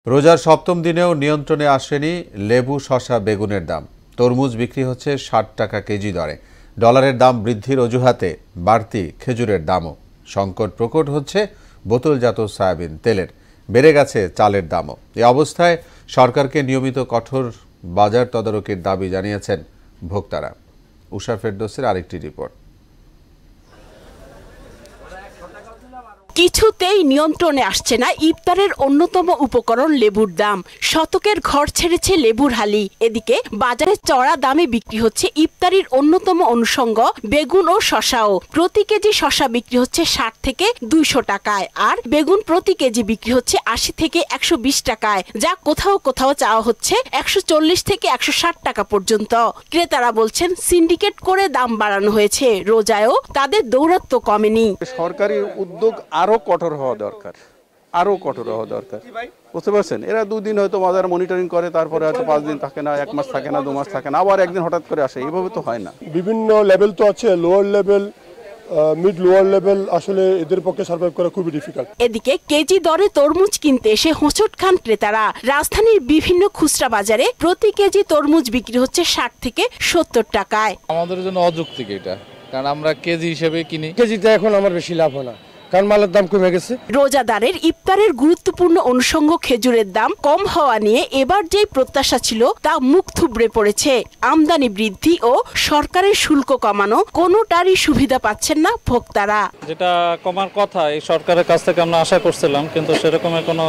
রোজার সপ্তম দিনেও নিয়ন্ত্রণে আসেনি লেবু, শসা, বেগুনের দাম। তরমুজ বিক্রি হচ্ছে ৬০ টাকা কেজি দরে। ডলারের দাম বৃদ্ধির অজুহাতে বাড়তি খেজুরের দামও। সংকট প্রকট হচ্ছে বোতলজাত সয়াবিন তেলের। বেড়ে গেছে চালের দামও। এ অবস্থায় সরকারকে নিয়মিত কঠোর বাজার তদারকির দাবি জানিয়েছেন ভোক্তারা। উষা ফেরদৌসের আরেকটি রিপোর্ট। কিছুতেই নিয়ন্ত্রণে আসছে না ইফতারের অন্যতম উপকরণ লেবুর দাম। শতকের ঘর ছেড়েছে লেবুর হালি। এদিকে বাজারে চড়া দামে বিক্রি হচ্ছে ইফতারির অন্যতম অনুষঙ্গ বেগুন ও শসাও। প্রতি কেজি শসা বিক্রি হচ্ছে ৬০ থেকে ২০০ টাকায়, আর বেগুন প্রতি কেজি বিক্রি হচ্ছে ৮০ থেকে ১২০ টাকায়, যা কোথাও কোথাও চাওয়া হচ্ছে ১৪০ থেকে ১৬০ টাকা পর্যন্ত। ক্রেতারা বলছেন সিন্ডিকেট করে দাম বাড়ানো হয়েছে। রোজায়ও তাদের দৌরাত্ম্য কমেনি। সরকারি উদ্যোগ আরো কঠোর হওয়া দরকার, আরো কঠোর হওয়া দরকার। বুঝতে পারছেন, এরা ২ দিন হয়তো বাজার মনিটরিং করে, তারপরে হয়তো ৫ দিন থাকে না, ১ মাস থাকে না, ২ মাস থাকে না, আবার একদিন হঠাৎ করে আসে। এইভাবে তো হয় না। বিভিন্ন লেভেল তো আছে, lower level, mid lower level, আসলে এদের পক্ষে সার্ভাইভ করা খুবই ডিফিকাল্ট। এদিকে কেজি দরে তরমুজ কিনতে এসে হোঁচট খান ক্রেতারা। রাজধানীর বিভিন্ন খুচরা বাজারে প্রতি কেজি তরমুজ বিক্রি হচ্ছে ৬০ থেকে ৭০ টাকায়। আমাদের জন্য অযৌক্তিক এটা, কারণ আমরা কেজি হিসেবে কিনি। কেজিতে এখন আমার বেশি লাভ হয় না, কারণ মালের দাম কমে গেছে। রোজাদারের ইফতারের গুরুত্বপূর্ণ অনুষঙ্গ খেজুরের দাম কম হওয়া নিয়ে এবার যেই প্রত্যাশা ছিল তা মুখ থুবড়ে পড়েছে। আমদানি বৃদ্ধি ও সরকারের শুল্ক কমানো, কোনোটারই সুবিধা পাচ্ছেন না ভোক্তারা। যেটা কমার কথা এই সরকারের কাছ থেকে আমরা আশা করছিলাম, কিন্তু সেরকমের কোনো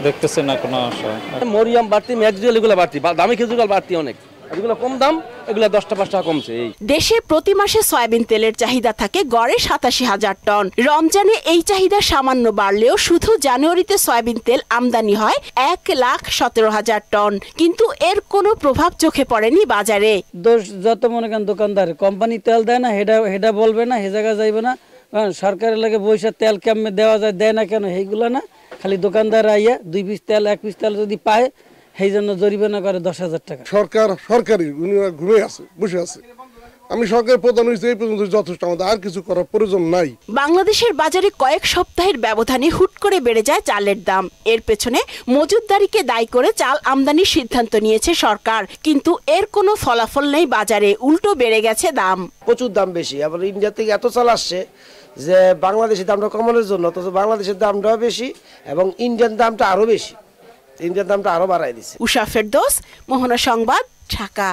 দেখতেছি না কোনো আশা। মরিয়াম বাড়তি, ম্যাক্সুয়াল এগুলো বাড়তি, দামি খেজুর বাড়তি অনেক, এগুলো কম দাম, এগুলো 10 টাকা কমছে। দেশে প্রতি মাসে সয়াবিন তেলের চাহিদা থাকে গড়ে ৮৭,০০০ টন। রমজানে এই চাহিদা সামান্য বাড়লেও শুধু জানুয়ারিতে সয়াবিন তেল আমদানি হয় ১,১৭,০০০ টন, কিন্তু এর কোনো প্রভাব চোখে পড়েনি বাজারে। দোষ যত মনে করেন দোকানদার, কোম্পানি তেল দেয় না, হেডা বলবে না, হে জায়গা যাইবে না। সরকারের লাগে বৈশা তেল কেমনে দেওয়া যায়, দেয় না কেন, সেইগুলো না, খালি দোকানদার আইয়া 2 পিস তেল 1 পিস তেল যদি পায় সেই জন্য জরিমানা করে ১০,০০০ টাকা। সরকারি ঘুরে আছে, বসে আছে। আমি সরকারের প্রধান হয়েছি, এই পর্যন্ত যথেষ্ট, আমাদের আর কিছু করার প্রয়োজন নাই। বাংলাদেশের বাজারে কয়েক সপ্তাহের ব্যবধানে হুট করে বেড়ে যায় চালের দাম। এর পেছনে মজুতদারিকে দায়ী করে চাল আমদানির সিদ্ধান্ত নিয়েছে সরকার, কিন্তু এর কোনো ফলাফল নেই বাজারে, উল্টো বেড়ে গেছে দাম। প্রচুর দাম বেশি। আবার ইন্ডিয়া থেকে এত চাল আসছে যে বাংলাদেশের দামটা কমানোর জন্য, অথচ বাংলাদেশের দামটাও বেশি এবং ইন্ডিয়ান দামটা আরো বেশি, ইন্ডিয়ান দামটা আরো বাড়াই দিচ্ছে। উষা ফেরদৌস, মোহনা সংবাদ, ঢাকা।